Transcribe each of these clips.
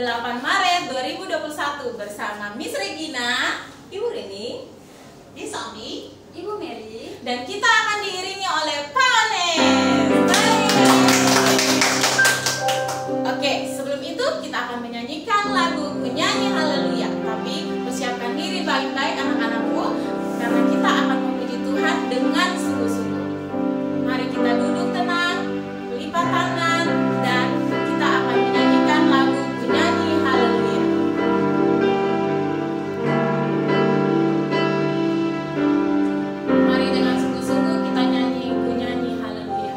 8 Maret 2021 bersama Miss Regina, Ibu Rini, Miss Ami, Ibu Mary, dan kita akan diiringi oleh Panes. Oke, sebelum itu kita akan menyanyikan lagu Penyanyi Haleluya. Tapi persiapkan diri baik-baik anak-anakku, karena kita akan memuji Tuhan dengan sungguh-sungguh. Mari kita duduk tenang, lipat tangan, dan kita akan menyanyikan lagu Penyanyi Haleluya. Mari dengan sungguh-sungguh kita nyanyi Penyanyi Haleluya.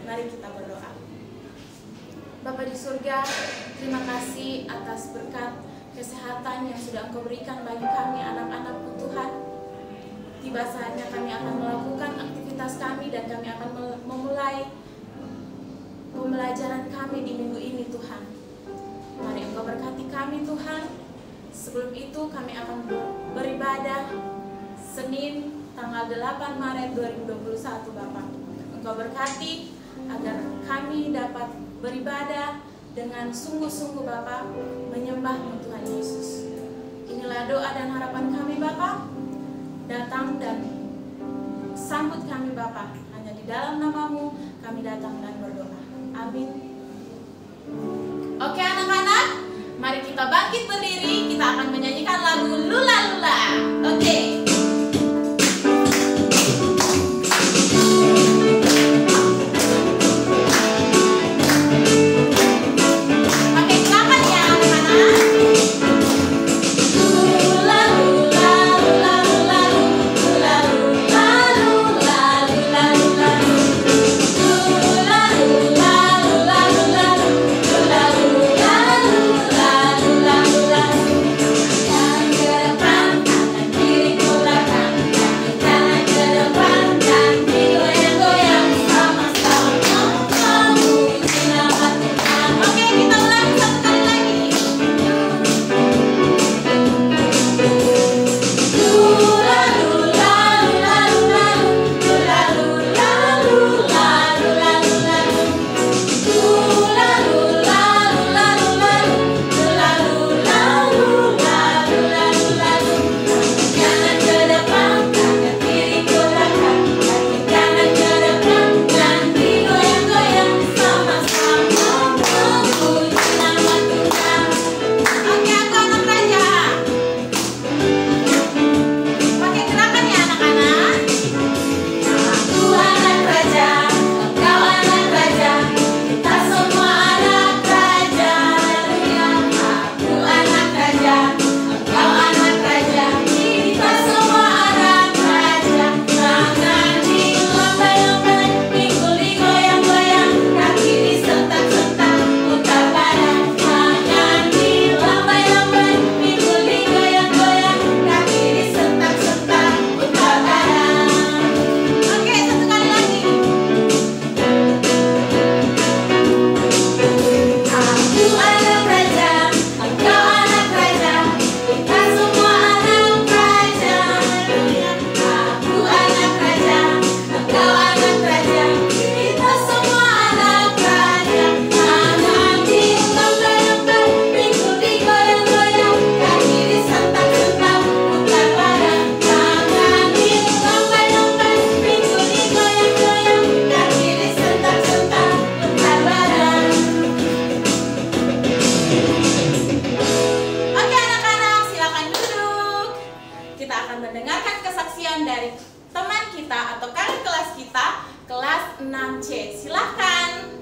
Mari kita berdoa. Bapa di surga, terima kasih atas berkat kesehatan yang sudah Engkau berikan bagi kami anak-anak-Mu Tuhan. Tiba saatnya kami akan melakukan aktivitas kami dan kami akan memulai pembelajaran kami di minggu ini Tuhan. Mari Engkau berkati kami Tuhan. Sebelum itu kami akan beribadah Senin tanggal 8 Maret 2021 Bapak. Engkau berkati agar kami dapat beribadah dengan sungguh-sungguh Bapa, menyembah-Mu Tuhan Yesus. Inilah doa dan harapan kami Bapa. Datang dan sambut kami Bapa. Hanya di dalam nama-Mu kami datang dan berdoa. Amin. Oke anak-anak, mari kita bangkit berdiri. Kita akan menyanyikan lagu Lula Lula. Oke. yang depan akan diriku kesaksian dari teman kita atau kakak kelas kita, kelas 6C. Silahkan.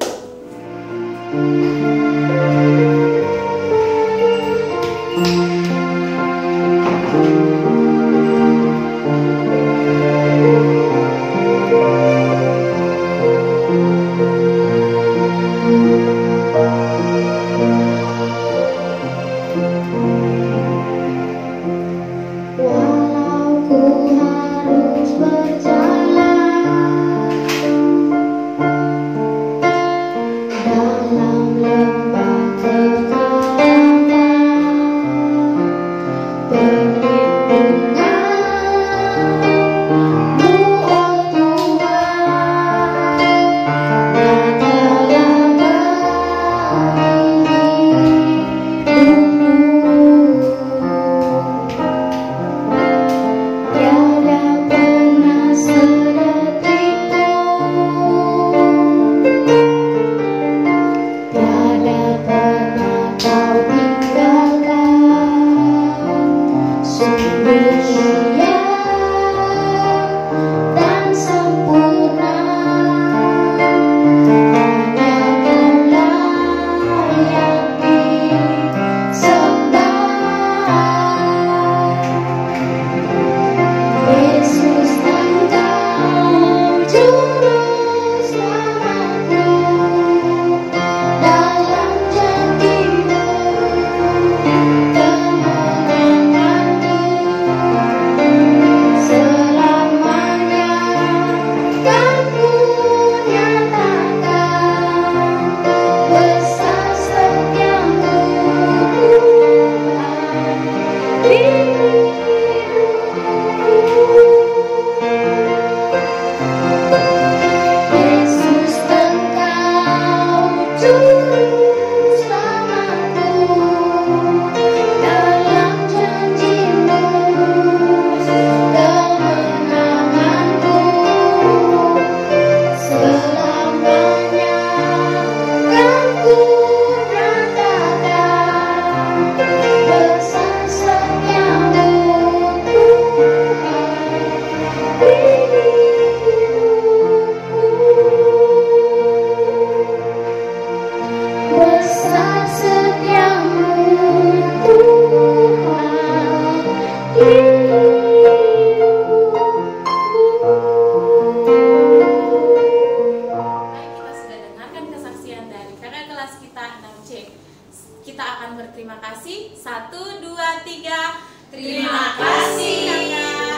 Kita akan berterima kasih. 1, 2, 3. Terima kasih.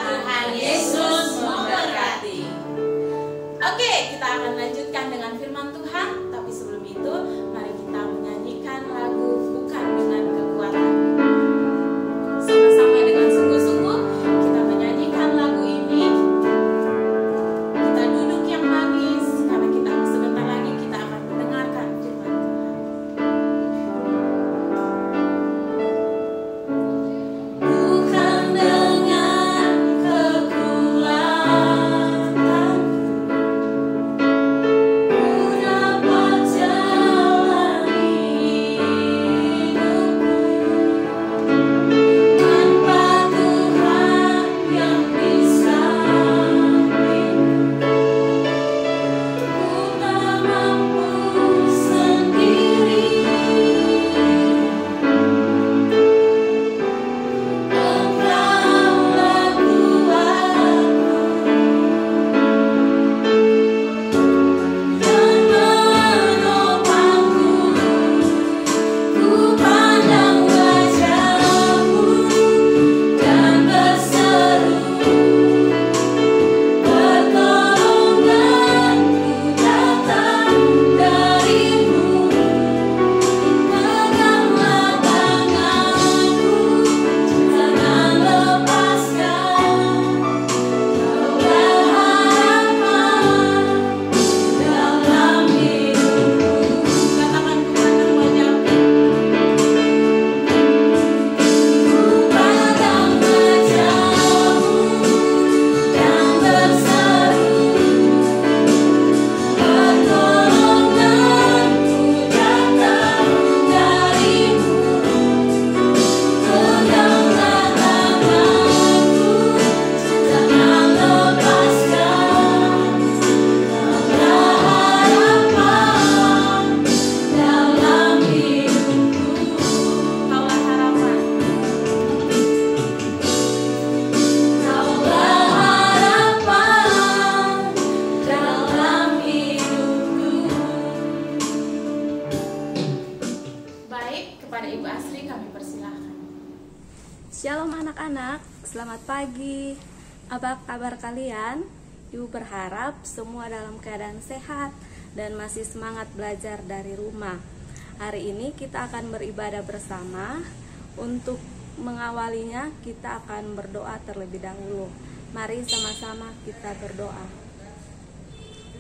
Tuhan Yesus memberkati. anak-anak, selamat pagi. Apa kabar kalian? Ibu berharap semua dalam keadaan sehat dan masih semangat belajar dari rumah. Hari ini kita akan beribadah bersama. Untuk mengawalinya, kita akan berdoa terlebih dahulu. Mari sama-sama kita berdoa.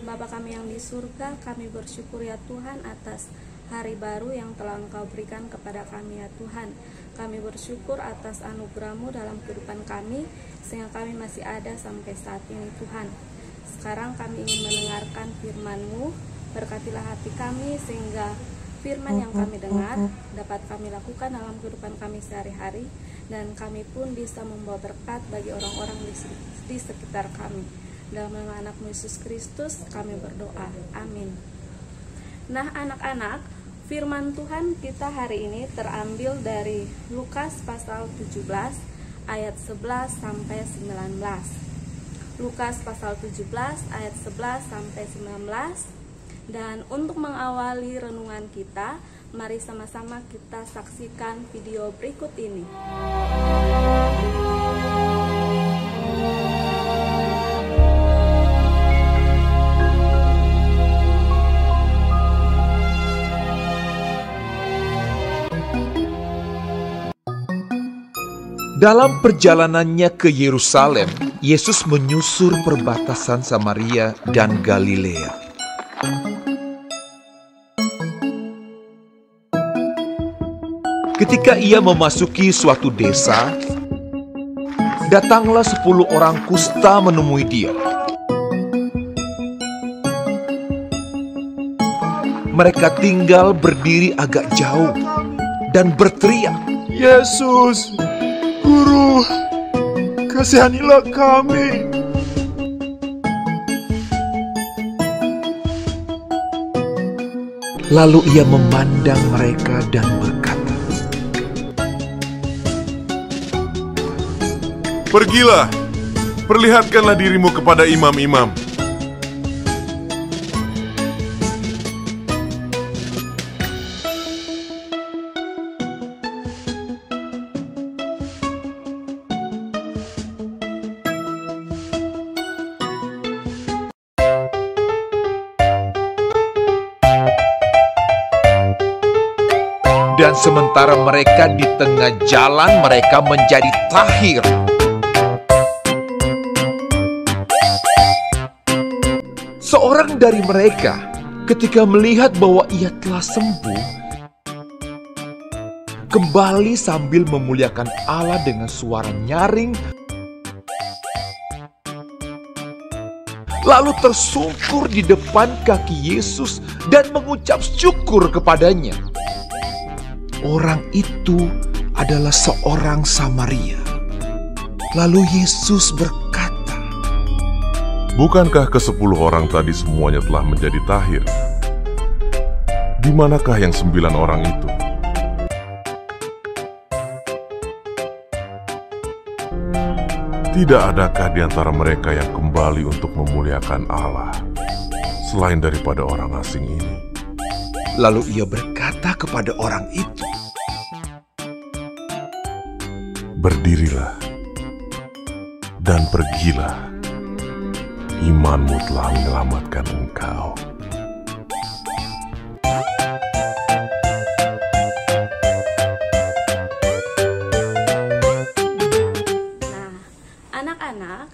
Bapa kami yang di surga, kami bersyukur ya Tuhan atas hari baru yang telah Engkau berikan kepada kami ya Tuhan. Kami bersyukur atas anugerah-Mu dalam kehidupan kami, sehingga kami masih ada sampai saat ini Tuhan. Sekarang kami ingin mendengarkan firman-Mu. Berkatilah hati kami sehingga firman yang kami dengar dapat kami lakukan dalam kehidupan kami sehari-hari, dan kami pun bisa membawa berkat bagi orang-orang di sekitar kami. Dalam nama anak-Mu Yesus Kristus kami berdoa, amin. Nah anak-anak, firman Tuhan kita hari ini terambil dari Lukas pasal 17 ayat 11 sampai 19. Lukas pasal 17 ayat 11 sampai 19. Dan untuk mengawali renungan kita, mari sama-sama kita saksikan video berikut ini. Dalam perjalanannya ke Yerusalem, Yesus menyusur perbatasan Samaria dan Galilea. Ketika ia memasuki suatu desa, datanglah 10 orang kusta menemui dia. Mereka tinggal berdiri agak jauh dan berteriak, "Yesus, Guru, kasihanilah kami." Lalu ia memandang mereka dan berkata, "Pergilah, perlihatkanlah dirimu kepada imam-imam." Dan sementara mereka di tengah jalan, mereka menjadi tahir. Seorang dari mereka, ketika melihat bahwa ia telah sembuh, kembali sambil memuliakan Allah dengan suara nyaring, lalu tersungkur di depan kaki Yesus dan mengucap syukur kepadanya. Orang itu adalah seorang Samaria. Lalu Yesus berkata, "Bukankah ke-10 orang tadi semuanya telah menjadi tahir? Di manakah yang 9 orang itu? Tidak adakah di antara mereka yang kembali untuk memuliakan Allah, selain daripada orang asing ini?" Lalu ia berkata kepada orang itu, "Berdirilah dan pergilah, imanmu telah menyelamatkan engkau." Nah, anak-anak,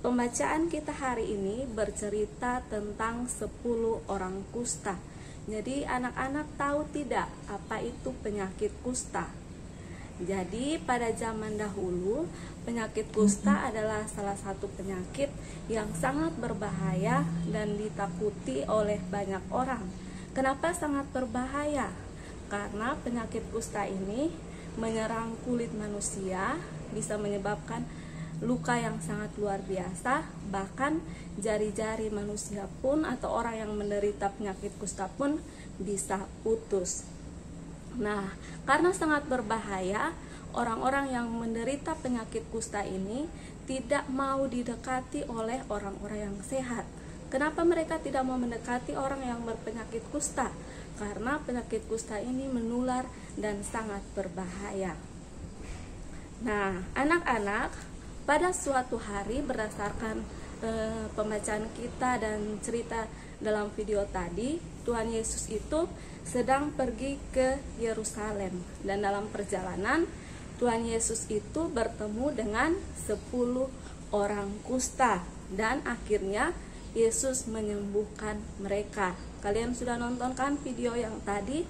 pembacaan kita hari ini bercerita tentang 10 orang kusta. Jadi anak-anak tahu tidak apa itu penyakit kusta? Jadi pada zaman dahulu, penyakit kusta adalah salah satu penyakit yang sangat berbahaya dan ditakuti oleh banyak orang. Kenapa sangat berbahaya? Karena penyakit kusta ini menyerang kulit manusia, bisa menyebabkan luka yang sangat luar biasa, bahkan jari-jari manusia pun atau orang yang menderita penyakit kusta pun bisa putus. Nah, karena sangat berbahaya, orang-orang yang menderita penyakit kusta ini tidak mau didekati oleh orang-orang yang sehat. Kenapa mereka tidak mau mendekati orang yang berpenyakit kusta? Karena penyakit kusta ini menular dan sangat berbahaya. Nah, anak-anak, pada suatu hari berdasarkan pembacaan kita dan cerita dalam video tadi, Tuhan Yesus itu sedang pergi ke Yerusalem, dan dalam perjalanan Tuhan Yesus itu bertemu dengan 10 orang kusta, dan akhirnya Yesus menyembuhkan mereka. Kalian sudah nonton kan video yang tadi?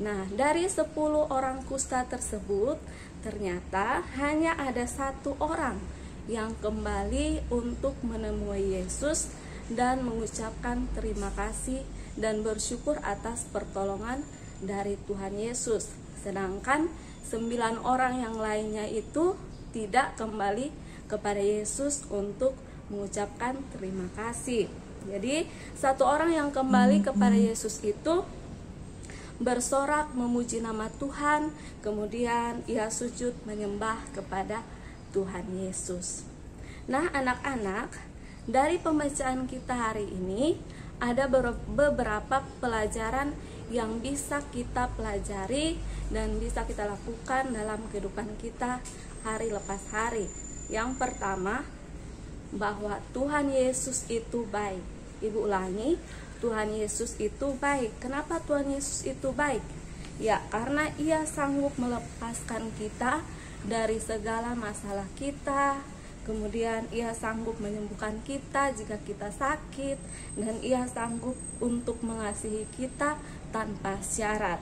Nah, dari 10 orang kusta tersebut, ternyata hanya ada 1 orang yang kembali untuk menemui Yesus dan mengucapkan terima kasih dan bersyukur atas pertolongan dari Tuhan Yesus. Sedangkan 9 orang yang lainnya itu tidak kembali kepada Yesus untuk mengucapkan terima kasih. Jadi 1 orang yang kembali kepada Yesus itu bersorak memuji nama Tuhan, kemudian ia sujud menyembah kepada Tuhan Yesus. Nah, anak-anak, dari pembacaan kita hari ini ada beberapa pelajaran yang bisa kita pelajari dan bisa kita lakukan dalam kehidupan kita hari lepas hari. Yang pertama, bahwa Tuhan Yesus itu baik. Ibu ulangi, Tuhan Yesus itu baik. Kenapa Tuhan Yesus itu baik? Ya, karena ia sanggup melepaskan kita dari segala masalah kita. Kemudian ia sanggup menyembuhkan kita jika kita sakit, dan ia sanggup untuk mengasihi kita tanpa syarat.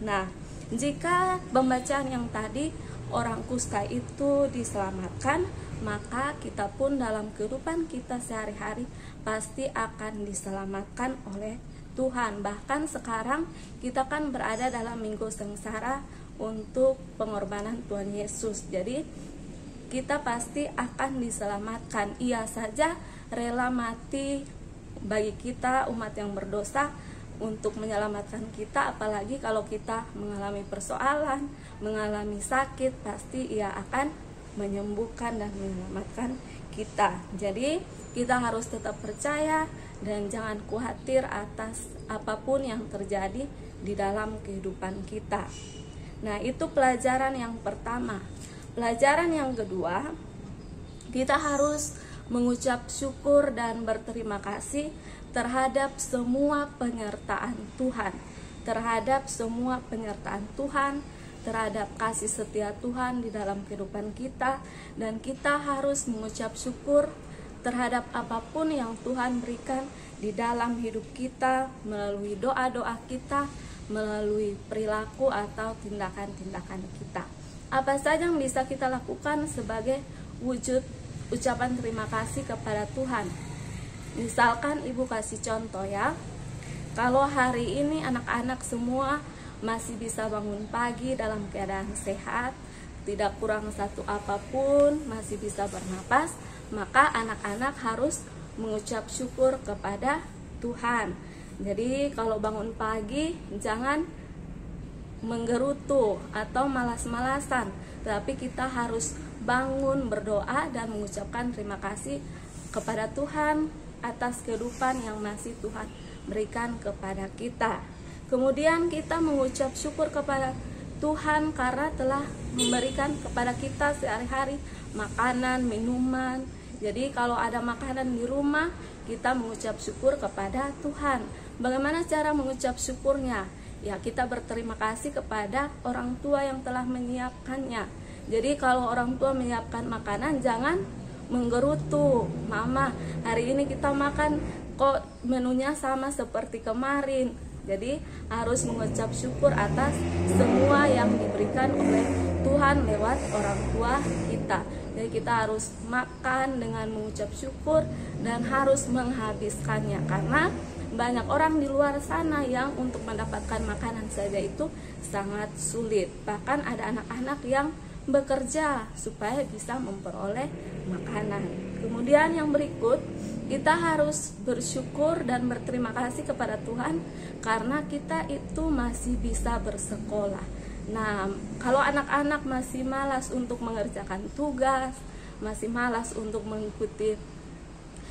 Nah, jika pembacaan yang tadi orang kusta itu diselamatkan, maka kita pun dalam kehidupan kita sehari-hari pasti akan diselamatkan oleh Tuhan. Bahkan sekarang kita kan berada dalam minggu sengsara untuk pengorbanan Tuhan Yesus. Jadi kita pasti akan diselamatkan. Ia saja rela mati bagi kita umat yang berdosa untuk menyelamatkan kita, apalagi kalau kita mengalami persoalan, mengalami sakit, pasti ia akan menyembuhkan dan menyelamatkan kita. Jadi kita harus tetap percaya dan jangan khawatir atas apapun yang terjadi di dalam kehidupan kita. Nah, itu pelajaran yang pertama. Pelajaran yang kedua, kita harus mengucap syukur dan berterima kasih terhadap semua penyertaan Tuhan. Terhadap semua penyertaan Tuhan, terhadap kasih setia Tuhan di dalam kehidupan kita. Dan kita harus mengucap syukur terhadap apapun yang Tuhan berikan di dalam hidup kita, melalui doa-doa kita, melalui perilaku atau tindakan-tindakan kita. Apa saja yang bisa kita lakukan sebagai wujud ucapan terima kasih kepada Tuhan? Misalkan ibu kasih contoh ya, kalau hari ini anak-anak semua masih bisa bangun pagi dalam keadaan sehat, tidak kurang satu apapun, masih bisa bernapas, maka anak-anak harus mengucap syukur kepada Tuhan. Jadi kalau bangun pagi jangan menggerutu atau malas-malasan, tapi kita harus bangun, berdoa dan mengucapkan terima kasih kepada Tuhan atas kehidupan yang masih Tuhan berikan kepada kita. Kemudian kita mengucap syukur kepada Tuhan karena telah memberikan kepada kita sehari-hari makanan, minuman. Jadi kalau ada makanan di rumah, kita mengucap syukur kepada Tuhan. Bagaimana cara mengucap syukurnya? Ya, kita berterima kasih kepada orang tua yang telah menyiapkannya. Jadi kalau orang tua menyiapkan makanan, jangan menggerutu, mama hari ini kita makan kok menunya sama seperti kemarin. Jadi harus mengucap syukur atas semua yang diberikan oleh Tuhan lewat orang tua kita. Jadi kita harus makan dengan mengucap syukur dan harus menghabiskannya, karena banyak orang di luar sana yang untuk mendapatkan makanan saja itu sangat sulit. Bahkan ada anak-anak yang bekerja supaya bisa memperoleh makanan. Kemudian yang berikut, kita harus bersyukur dan berterima kasih kepada Tuhan karena kita itu masih bisa bersekolah. Nah, kalau anak-anak masih malas untuk mengerjakan tugas, masih malas untuk mengikuti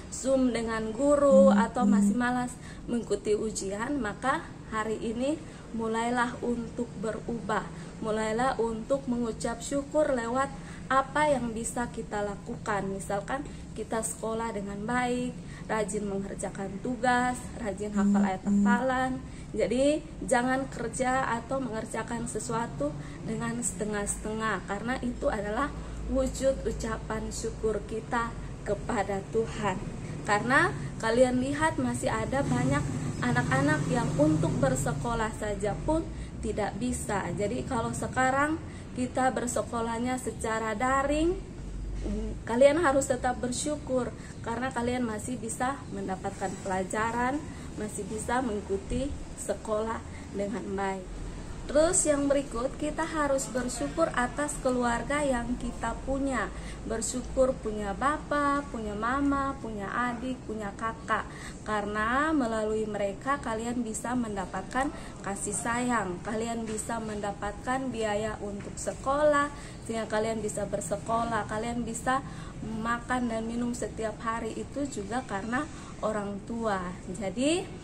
Zoom dengan guru, atau masih malas mengikuti ujian, maka hari ini mulailah untuk berubah, mulailah untuk mengucap syukur lewat apa yang bisa kita lakukan. Misalkan kita sekolah dengan baik, rajin mengerjakan tugas, rajin hafal ayat hafalan. Jadi jangan kerja atau mengerjakan sesuatu dengan setengah-setengah, karena itu adalah wujud ucapan syukur kita kepada Tuhan. Karena kalian lihat masih ada banyak anak-anak yang untuk bersekolah saja pun tidak bisa. Jadi kalau sekarang kita bersekolahnya secara daring, kalian harus tetap bersyukur karena kalian masih bisa mendapatkan pelajaran, masih bisa mengikuti sekolah dengan baik. Terus yang berikut, kita harus bersyukur atas keluarga yang kita punya. Bersyukur punya bapak, punya mama, punya adik, punya kakak. Karena melalui mereka kalian bisa mendapatkan kasih sayang. Kalian bisa mendapatkan biaya untuk sekolah, sehingga kalian bisa bersekolah. Kalian bisa makan dan minum setiap hari, itu juga karena orang tua. Jadi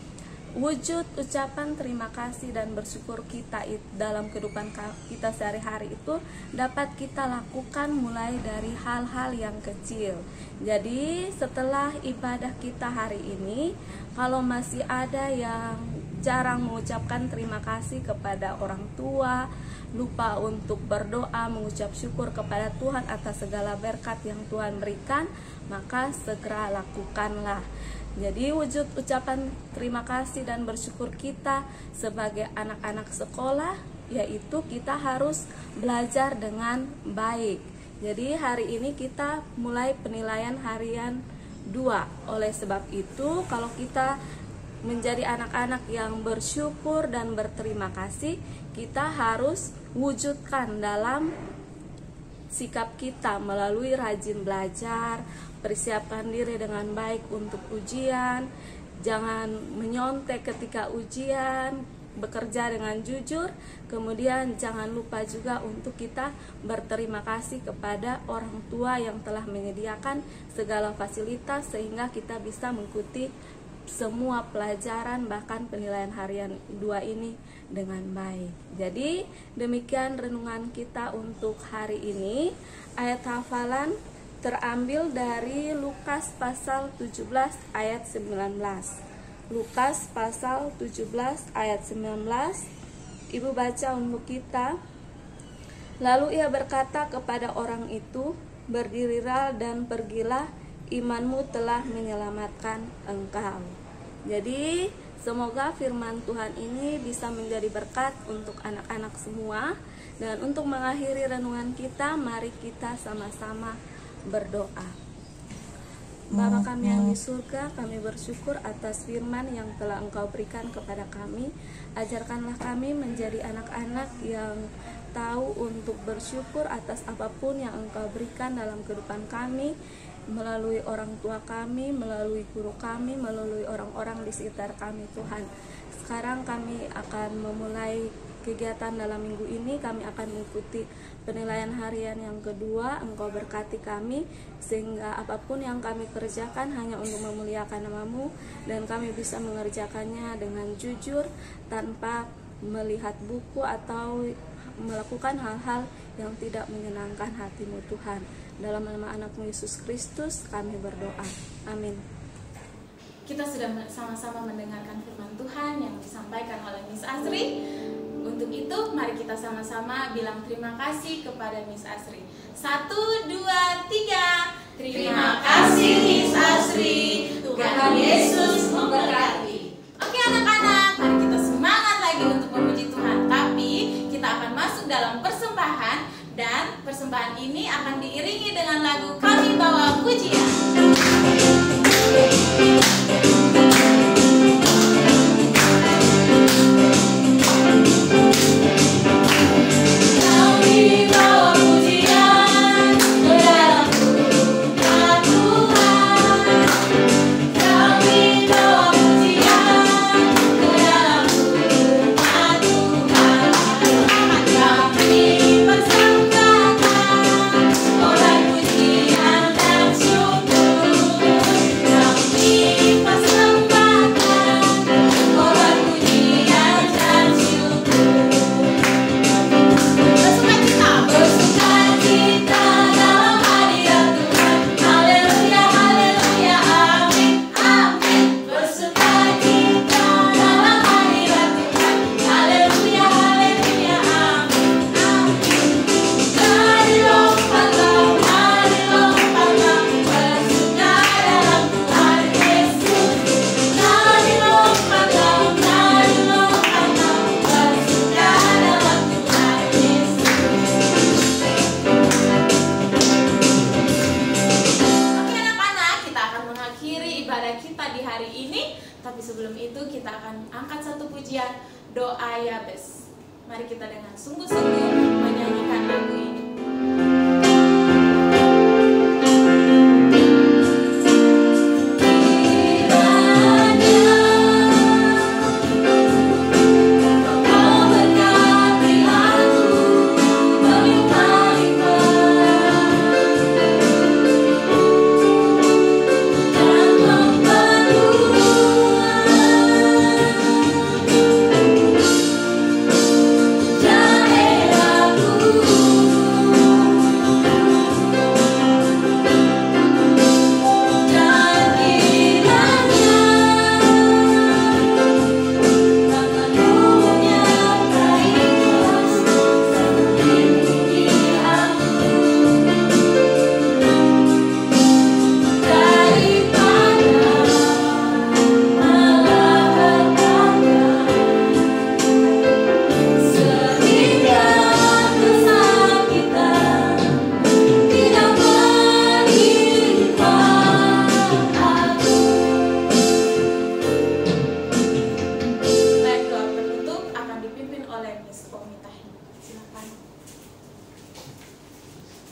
wujud ucapan terima kasih dan bersyukur kita dalam kehidupan kita sehari-hari itu dapat kita lakukan mulai dari hal-hal yang kecil. Jadi setelah ibadah kita hari ini, kalau masih ada yang jarang mengucapkan terima kasih kepada orang tua, lupa untuk berdoa mengucap syukur kepada Tuhan atas segala berkat yang Tuhan berikan, maka segera lakukanlah. Jadi wujud ucapan terima kasih dan bersyukur kita sebagai anak-anak sekolah, yaitu kita harus belajar dengan baik. Jadi hari ini kita mulai penilaian harian 2. Oleh sebab itu, kalau kita menjadi anak-anak yang bersyukur dan berterima kasih, kita harus wujudkan dalam sikap kita melalui rajin belajar, persiapkan diri dengan baik untuk ujian, jangan menyontek ketika ujian, bekerja dengan jujur, kemudian jangan lupa juga untuk kita berterima kasih kepada orang tua yang telah menyediakan segala fasilitas sehingga kita bisa mengikuti semua pelajaran bahkan penilaian harian 2 ini dengan baik. Jadi demikian renungan kita untuk hari ini. Ayat hafalan terambil dari Lukas pasal 17 ayat 19. Lukas pasal 17 ayat 19. Ibu baca untuk kita. Lalu ia berkata kepada orang itu, berdirilah dan pergilah, imanmu telah menyelamatkan engkau. Jadi semoga firman Tuhan ini bisa menjadi berkat untuk anak-anak semua. Dan untuk mengakhiri renungan kita, mari kita sama-sama berdoa. Bapa kami yang di surga, kami bersyukur atas firman yang telah Engkau berikan kepada kami. Ajarkanlah kami menjadi anak-anak yang tahu untuk bersyukur atas apapun yang Engkau berikan dalam kehidupan kami, melalui orang tua kami, melalui guru kami, melalui orang-orang di sekitar kami, Tuhan. Sekarang kami akan memulai kegiatan dalam minggu ini. Kami akan mengikuti penilaian harian yang kedua. Engkau berkati kami sehingga apapun yang kami kerjakan hanya untuk memuliakan nama-Mu, dan kami bisa mengerjakannya dengan jujur tanpa melihat buku atau melakukan hal-hal yang tidak menyenangkan hati-Mu, Tuhan. Dalam nama anak-Mu Yesus Kristus kami berdoa, amin. Kita sudah sama-sama mendengarkan firman Tuhan yang disampaikan oleh Miss Asri. Untuk itu, mari kita sama-sama bilang terima kasih kepada Miss Asri. 1, 2, 3. Terima kasih Miss Asri. Tuhan Yesus memberkati. Oke anak-anak, mari kita semangat lagi untuk memuji Tuhan. Tapi kita akan masuk dalam persembahan, dan persembahan ini akan diiringi dengan lagu Kami Bawa Pujian. Pujian, dalam rumah Tuhan. mengakhiri ibadah kita di hari ini. Tapi sebelum itu kita akan angkat satu pujian, doa Yabes. Mari kita dengan sungguh-sungguh menyanyikan lagu ini.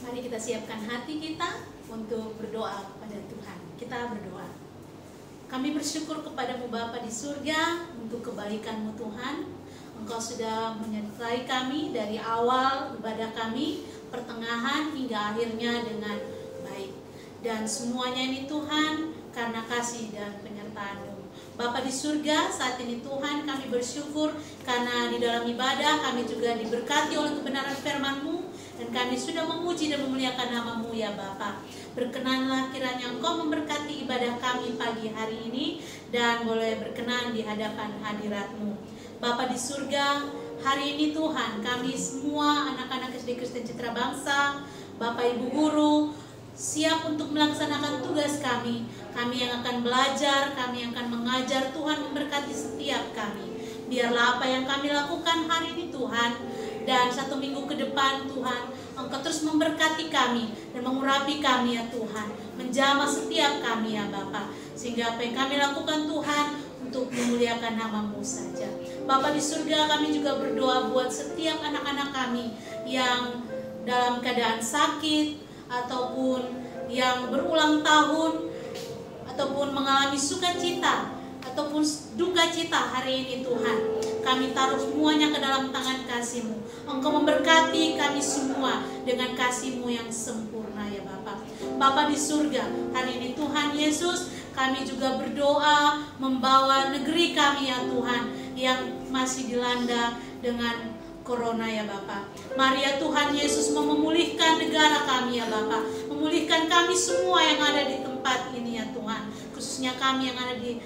Mari kita siapkan hati kita untuk berdoa kepada Tuhan. Kita berdoa. Kami bersyukur kepadamu Bapa di surga untuk kebaikan-Mu Tuhan. Engkau sudah menyertai kami dari awal ibadah kami, pertengahan hingga akhirnya dengan baik. Dan semuanya ini Tuhan karena kasih dan penyertaan-Mu. Bapa di surga, saat ini Tuhan kami bersyukur karena di dalam ibadah kami juga diberkati oleh kebenaran firman-Mu, dan kami sudah memuji dan memuliakan nama-Mu ya Bapa. Berkenanlah kiranya Engkau memberkati ibadah kami pagi hari ini dan boleh berkenan di hadapan hadirat-Mu. Bapa di surga, hari ini Tuhan kami semua anak-anak SD Kristen Citra Bangsa, Bapak Ibu guru, siap untuk melaksanakan tugas kami. Kami yang akan belajar, kami yang akan mengajar, Tuhan memberkati setiap kami. Biarlah apa yang kami lakukan hari ini Tuhan, dan 1 minggu ke depan Tuhan, Engkau terus memberkati kami dan mengurapi kami ya Tuhan, menjamah setiap kami ya Bapa, sehingga apa yang kami lakukan Tuhan untuk memuliakan nama-Mu saja. Bapa di surga, kami juga berdoa buat setiap anak-anak kami yang dalam keadaan sakit ataupun yang berulang tahun ataupun mengalami sukacita ataupun duka cita hari ini Tuhan. Kami taruh semuanya ke dalam tangan kasih-Mu. Engkau memberkati kami semua dengan kasih-Mu yang sempurna ya Bapa. Bapa di surga, hari ini Tuhan Yesus, kami juga berdoa membawa negeri kami ya Tuhan yang masih dilanda dengan Corona ya Bapa. Mari ya Tuhan Yesus memulihkan negara kami ya Bapa, memulihkan kami semua yang ada di tempat ini ya Tuhan, khususnya kami yang ada di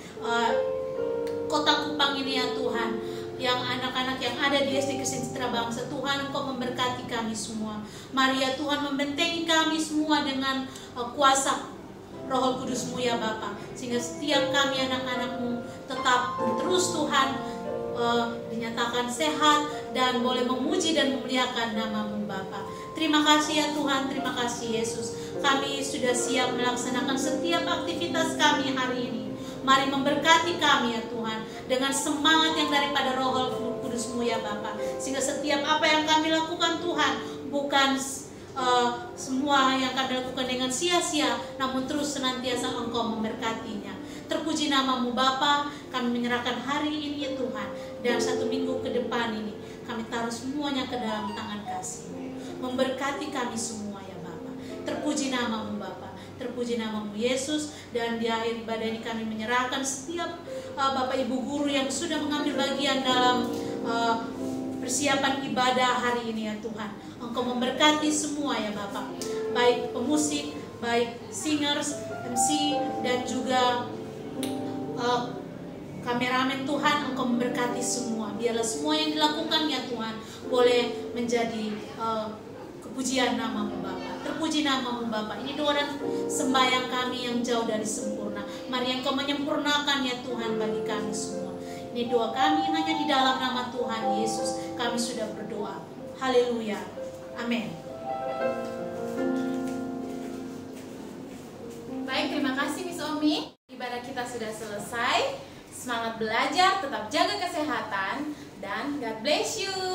Kota Kupang ini ya Tuhan, yang anak-anak yang ada di SD Kristen Citra Bangsa. Tuhan, Engkau memberkati kami semua. Mari ya Tuhan membentengi kami semua dengan kuasa Roh Kudus-Mu ya Bapa, sehingga setiap kami anak-anak-Mu tetap terus Tuhan dinyatakan sehat dan boleh memuji dan memuliakan nama-Mu Bapa. Terima kasih ya Tuhan, terima kasih Yesus. Kami sudah siap melaksanakan setiap aktivitas kami hari ini. Mari memberkati kami ya Tuhan dengan semangat yang daripada Roh Kudus-Mu ya Bapa, sehingga setiap apa yang kami lakukan Tuhan bukan semua yang kami lakukan dengan sia-sia, namun terus senantiasa Engkau memberkatinya. Terpuji nama-Mu Bapa, kami menyerahkan hari ini ya Tuhan, dan 1 minggu ke depan ini kami taruh semuanya ke dalam tangan kasih-Mu. Memberkati kami semua ya Bapa. Terpuji nama-Mu Bapa, terpuji nama-Mu Yesus. Dan di akhir ibadah ini kami menyerahkan setiap Bapak Ibu guru yang sudah mengambil bagian dalam persiapan ibadah hari ini ya Tuhan. Engkau memberkati semua ya Bapak, baik pemusik, baik singers, MC, dan juga kameramen Tuhan. Engkau memberkati semua. Biarlah semua yang dilakukan ya Tuhan boleh menjadi kepujian nama-Mu Bapa. Terpuji nama-Mu Bapa. Ini doa dan sembahyang kami yang jauh dari sempurna. Mari Engkau menyempurnakan ya Tuhan bagi kami semua. Ini doa kami hanya di dalam nama Tuhan Yesus. Kami sudah berdoa. Haleluya. Amin. Baik, terima kasih Miss Omi. Tommy. Ibadah kita sudah selesai. Semangat belajar, tetap jaga kesehatan, dan God bless you.